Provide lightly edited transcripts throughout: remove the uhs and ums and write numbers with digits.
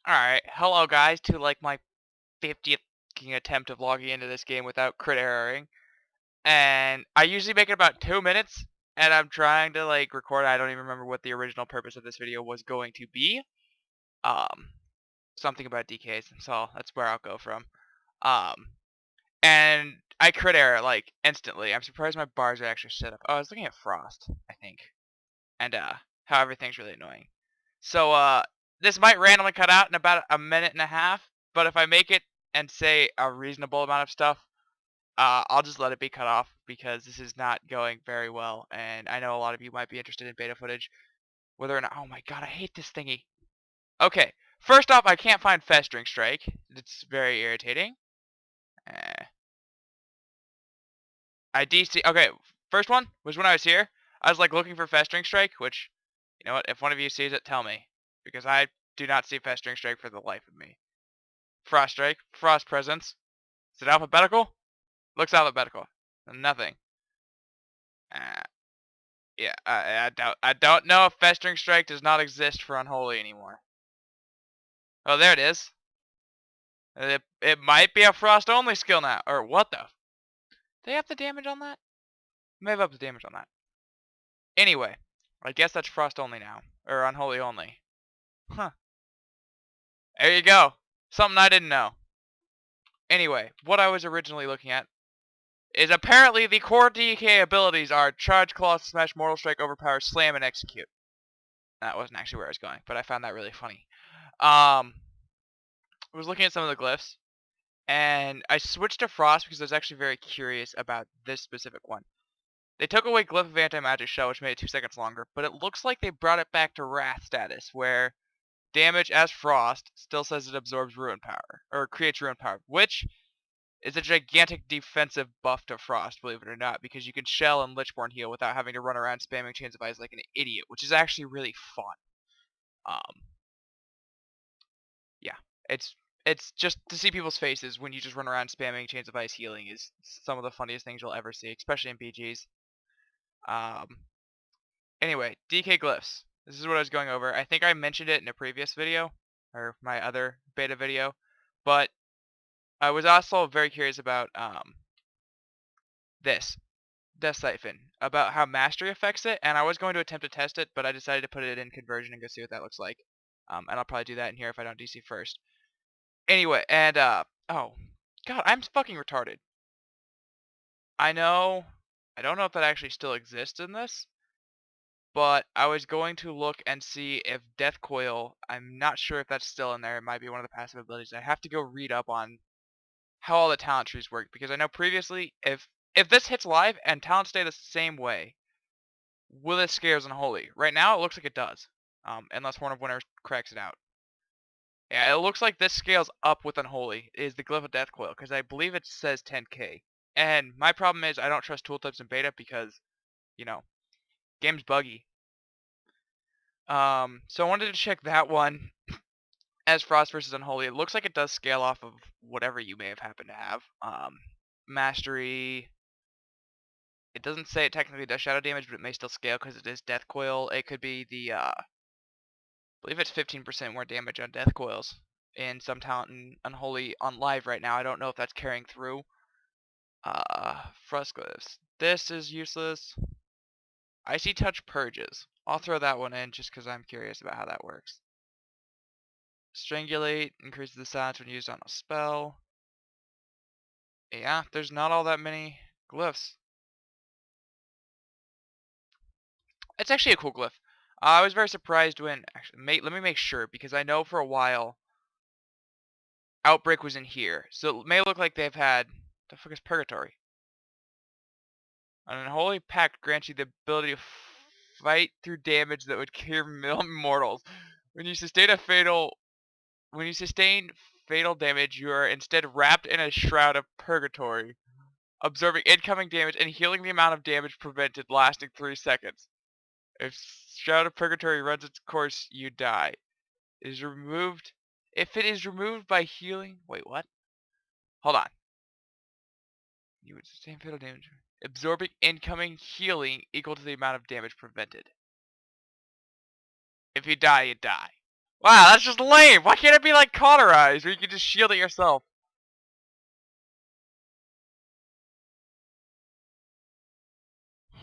Alright, hello guys to like my 50th attempt of logging into this game without crit erroring. And I usually make it about 2 minutes, and I'm trying to like record. I don't even remember what the original purpose of this video was going to be. Um, Something about DKs, so that's where I'll go from. Um, and I crit error like instantly. I'm surprised my bars are actually set up. Oh, I was looking at Frost, I think. And how everything's really annoying. So this might randomly cut out in about a minute and a half, but if I make it and say a reasonable amount of stuff, I'll just let it be cut off because this is not going very well, and I know a lot of you might be interested in beta footage. Whether or not, oh my god, I hate this thingy. Okay, first off, I can't find Festering Strike. It's very irritating. Uh, I DC. Okay, first one was when I was here. I was like looking for Festering Strike, which, you know what? If one of you sees it, tell me, because I do not see Festering Strike for the life of me. Frost Strike, Frost Presence. Is it alphabetical? Looks alphabetical. Nothing. Uh, yeah, I don't know if Festering Strike does not exist for Unholy anymore. Oh, there it is. It might be a Frost only skill now, or what the? They have the damage on that? May have up the damage on that. Anyway, I guess that's Frost only now, or Unholy only. Huh. There you go. Something I didn't know. Anyway, what I was originally looking at is apparently the core DK abilities are Charge, Claw, Smash, Mortal Strike, Overpower, Slam, and Execute. That wasn't actually where I was going, but I found that really funny. I was looking at some of the glyphs, and I switched to Frost because I was actually very curious about this specific one. They took away Glyph of Anti-Magic Shell, which made it 2 seconds longer, but it looks like they brought it back to Wrath status, where damage as Frost still says it absorbs Ruin Power, or creates Ruin Power, which is a gigantic defensive buff to Frost, believe it or not, because you can Shell and Lichborn heal without having to run around spamming Chains of Ice like an idiot, which is actually really fun. Yeah, it's it's just to see people's faces when you just run around spamming Chains of Ice healing is some of the funniest things you'll ever see, especially in BGs. Um, anyway, DK glyphs. This is what I was going over. I think I mentioned it in a previous video, or my other beta video, but I was also very curious about this Death Siphon, about how Mastery affects it, and I was going to attempt to test it, but I decided to put it in Conversion and go see what that looks like. And I'll probably do that in here if I don't DC first. Anyway, and oh god, I'm fucking retarded. I know, I don't know if that actually still exists in this, but I was going to look and see if Death Coil, I'm not sure if that's still in there. It might be one of the passive abilities. I have to go read up on how all the talent trees work, because I know previously if this hits live and talents stay the same way, will it scares Unholy? Right now it looks like it does. Unless Horn of Winter cracks it out. Yeah, it looks like this scales up with Unholy, is the Glyph of Death Coil, because I believe it says 10k. And my problem is I don't trust tooltips in beta because, you know, game's buggy. So I wanted to check that one as Frost versus Unholy. It looks like it does scale off of whatever you may have happened to have. Mastery. It doesn't say it technically does shadow damage, but it may still scale because it is Death Coil. It could be the, I believe it's 15% more damage on Death Coils in some talent in Unholy on live right now. I don't know if that's carrying through. Frost glyphs. This is useless. Icy Touch purges. I'll throw that one in just because I'm curious about how that works. Strangulate increases the silence when used on a spell. Yeah, there's not all that many glyphs. It's actually a cool glyph. I was very surprised when actually let me make sure, because I know for a while Outbreak was in here, so it may look like they've had the fuck is Purgatory. An unholy pact grants you the ability to fight through damage that would cure mortals. When you sustain fatal damage, you are instead wrapped in a shroud of purgatory, absorbing incoming damage and healing the amount of damage prevented, lasting 3 seconds. If Shroud of Purgatory runs its course, you die. It is removed. If it is removed by healing, wait, what? Hold on. You would sustain fatal damage, absorbing incoming healing equal to the amount of damage prevented. If you die, you die. Wow, that's just lame. Why can't it be like cauterized where you can just shield it yourself?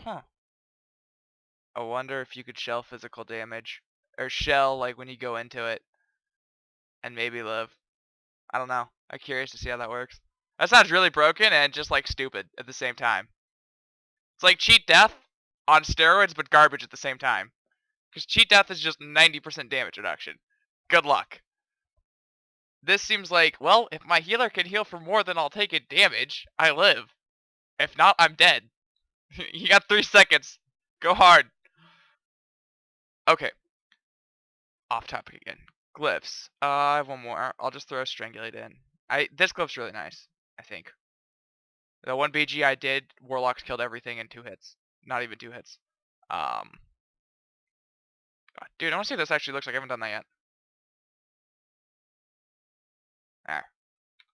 Huh. I wonder if you could shell physical damage. Or shell, like, when you go into it. And maybe live. I don't know. I'm curious to see how that works. That sounds really broken and just, like, stupid at the same time. It's like cheat death on steroids, but garbage at the same time. Because cheat death is just 90% damage reduction. Good luck. This seems like, well, if my healer can heal for more than I'll take in damage, I live. If not, I'm dead. You got 3 seconds. Go hard. Okay. Off topic again. Glyphs. I have one more. I'll just throw Strangulate in. This glyph's really nice, I think. The one BG I did, Warlocks killed everything in 2 hits. Not even 2 hits. Dude, I want to see if this actually looks like I haven't done that yet. There.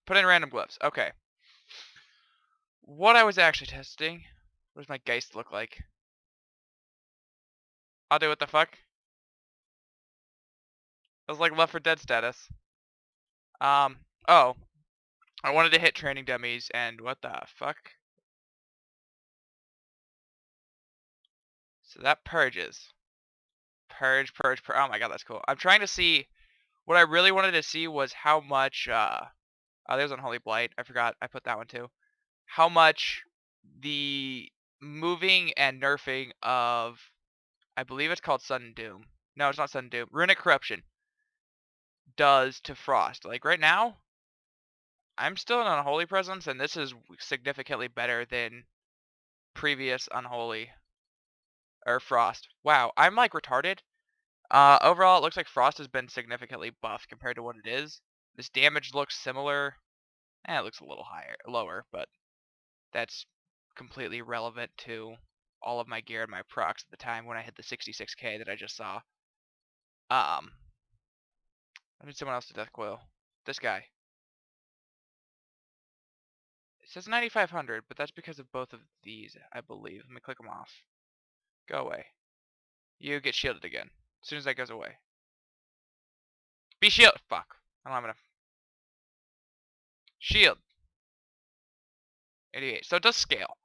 Put in random glyphs. Okay. What I was actually testing. What does my Geist look like? I'll do what the fuck. It was like Left 4 Dead status. Oh. I wanted to hit training dummies, and what the fuck? So that purges. Purge. Oh my god, that's cool. I'm trying to see. What I really wanted to see was how much. Oh, there's Unholy Blight. I forgot. I put that one too. How much the moving and nerfing of. I believe it's called Sudden Doom. No, it's not Sudden Doom. Runic Corruption does to Frost. Like right now, I'm still in Unholy Presence, and this is significantly better than previous Unholy or Frost. Wow, I'm like retarded. Overall, it looks like Frost has been significantly buffed compared to what it is. This damage looks similar. It looks a little higher, lower, but that's completely irrelevant to all of my gear and my procs at the time when I hit the 66k that I just saw. I need someone else to death coil. This guy. It says 9500, but that's because of both of these, I believe. Let me click them off. Go away. You get shielded again as soon as that goes away. Be shield. Fuck. I don't have enough. Shield. 88. So it does scale.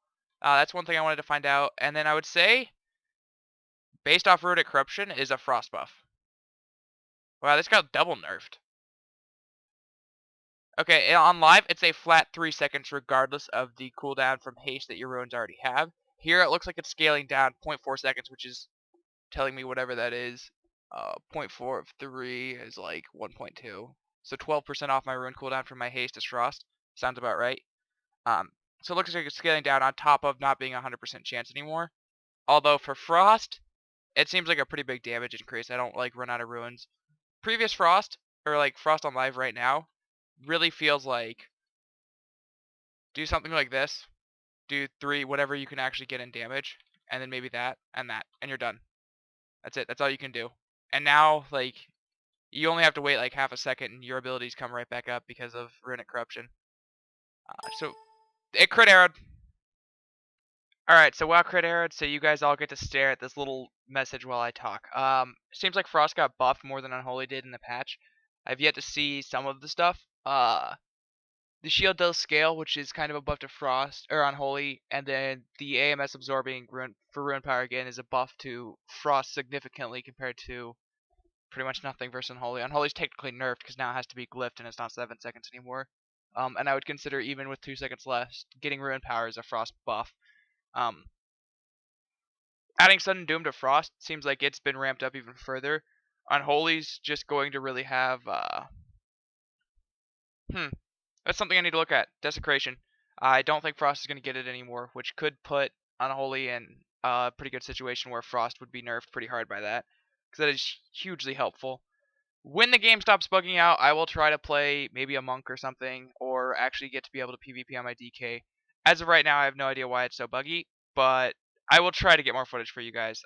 That's one thing I wanted to find out. And then I would say, based off Runic Corruption, is a Frost buff. Wow, this got double nerfed. Okay, on live, it's a flat 3 seconds regardless of the cooldown from haste that your runes already have. Here, it looks like it's scaling down 0.4 seconds, which is telling me whatever that is. 0.4 of 3 is like 1.2. So 12% off my rune cooldown from my haste is Frost. Sounds about right. So it looks like it's scaling down on top of not being a 100% chance anymore. Although for Frost, it seems like a pretty big damage increase. I don't like run out of runes. Previous Frost, or like Frost on live right now, really feels like do something like this. Do 3, whatever you can actually get in damage, and then maybe that, and you're done. That's it. That's all you can do. And now, like, you only have to wait like half a second, and your abilities come right back up because of Runic Corruption. So, it crit arrowed. Alright, so WoW crit arrowed, so you guys all get to stare at this little message while I talk. Seems like Frost got buffed more than Unholy did in the patch. I've yet to see some of the stuff. The shield does scale, which is kind of a buff to Frost, or Unholy, and then the AMS absorbing for Rune Power again is a buff to Frost significantly compared to pretty much nothing versus Unholy. Unholy's technically nerfed because now it has to be glyphed and it's not 7 seconds anymore. And I would consider even with 2 seconds left, getting Rune Power is a Frost buff. Adding Sudden Doom to Frost seems like it's been ramped up even further. Unholy's just going to really have that's something I need to look at. Desecration. I don't think Frost is going to get it anymore, which could put Unholy in a pretty good situation where Frost would be nerfed pretty hard by that, because that is hugely helpful. When the game stops bugging out, I will try to play maybe a monk or something, or actually get to be able to PvP on my DK. As of right now, I have no idea why it's so buggy, but I will try to get more footage for you guys.